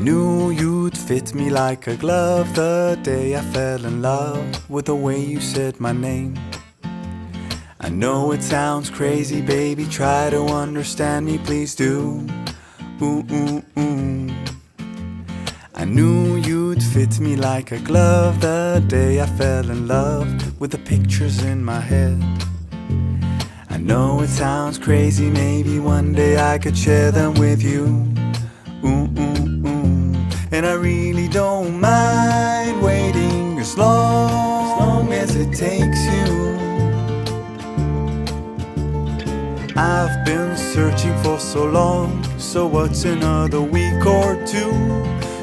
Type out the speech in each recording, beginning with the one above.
knew you'd fit me like a glove the day I fell in love with the way you said my name. I know it sounds crazy, baby, try to understand me, please do. Ooh, ooh, ooh. I knew you'd fit me like a glove the day I fell in love with the pictures in my head. I know it sounds crazy, maybe one day I could share them with you. Ooh, ooh, ooh. And I really don't mind waiting as long as it takes you. I've been searching for so long, so what's another week or two?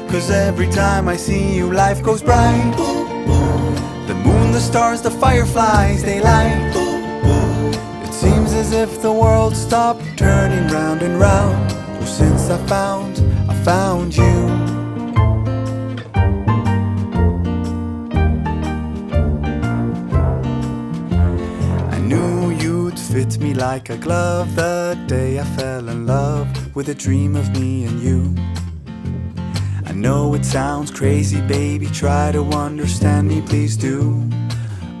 'Cause every time I see you, life goes bright. The moon, the stars, the fireflies, they light. It seems as if the world stopped turning round and round. Oh, since I found you. I knew you'd fit me like a glove the day I fell in love with a dream of me and you. I know it sounds crazy, baby, try to understand me, please do.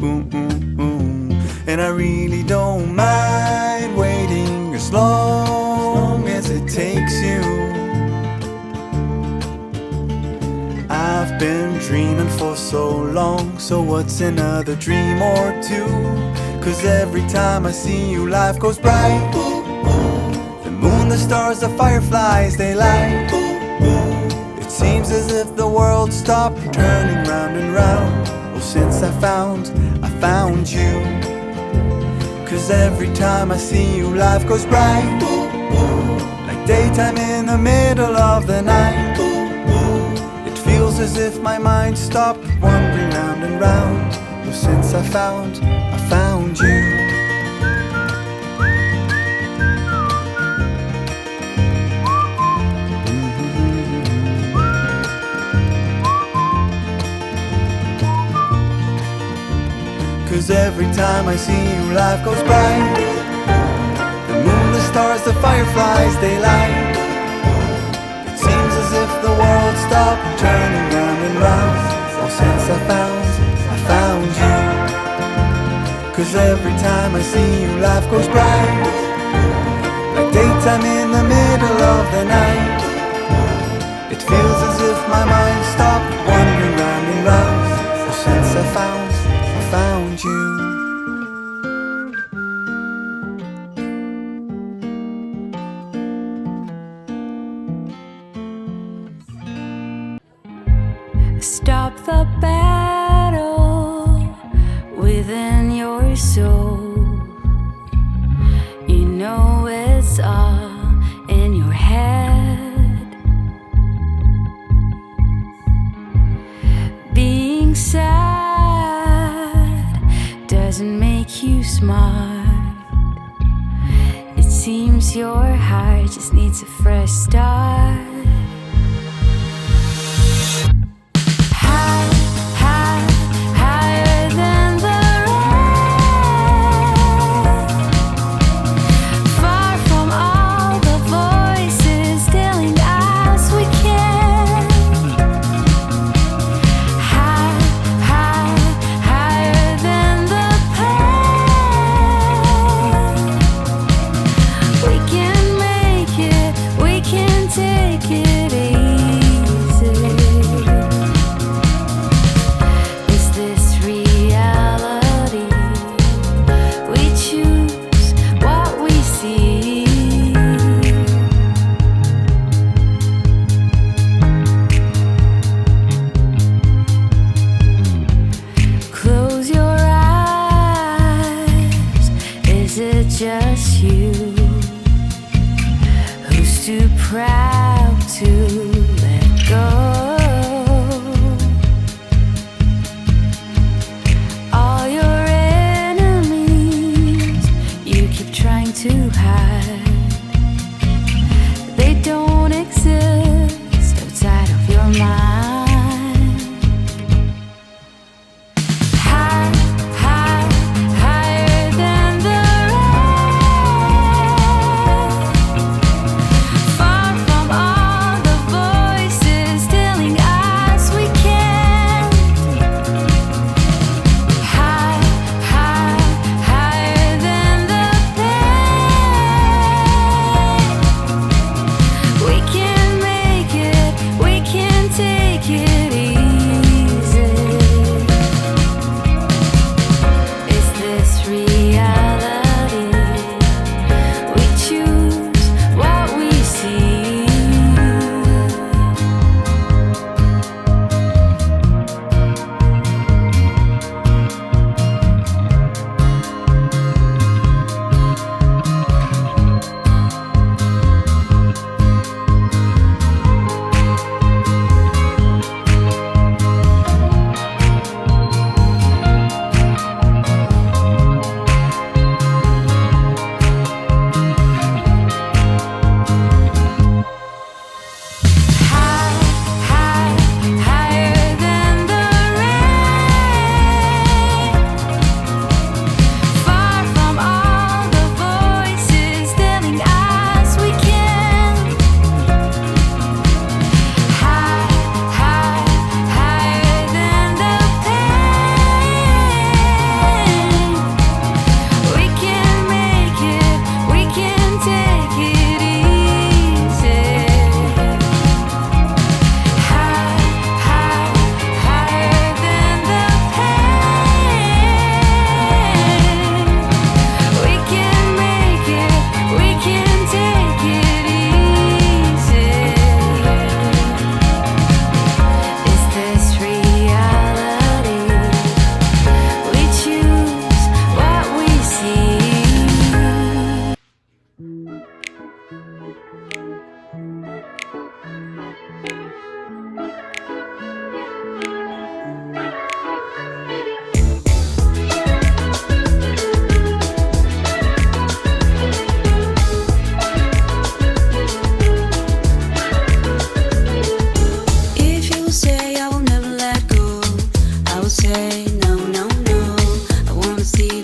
Ooh, ooh, ooh. And I really don't mind waiting as long as it takes you. I've been dreaming for so long, so what's another dream or two? 'Cause every time I see you, life goes bright. The moon, the stars, the fireflies, they light. It seems as if the world stopped turning round and round. Well, since I found you. 'Cause every time I see you, life goes bright. Like daytime in the middle of the night. It feels as if my mind stopped wandering round and round. Well, since I found you. 'Cause every time I see you, life goes bright. The moon, the stars, the fireflies, they light. It seems as if the world stopped turning round and round. Oh, since I found you. 'Cause every time I see you, life goes bright. Like daytime in the middle of the night. It feels as if my mind stopped wandering round and round. Oh, since I found you. Stop the battle within your soul. You know it's all in your head. Being sad doesn't make you smart. It seems your heart just needs a fresh start. Take it.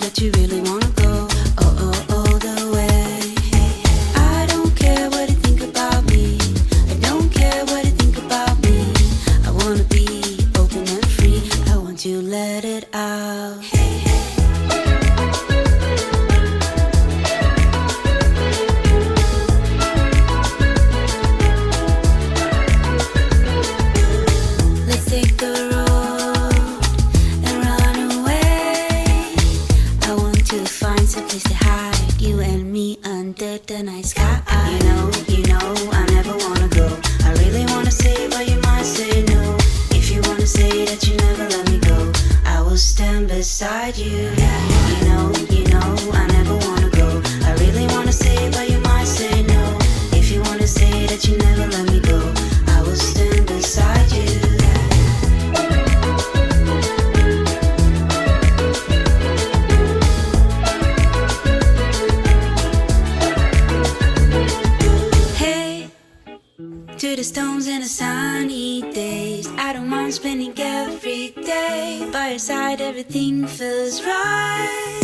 that you really wanna go all the way. I don't care what you think about me. I don't care what you think about me. I wanna be open and free. I want to let it out. Let's take the road and run away. I want to find some place to hide, you and me under the night sky. You know, I never wanna go. I really wanna say, but you might say no. If you wanna say that you never let me go, I will stand beside you. You know, I never wanna go. I really wanna say, but you might say no. If you wanna say that you never let me go, I will stand beside you. Hey, to the stones and the sunny days, I don't mind spending every day by your side. Everything feels right.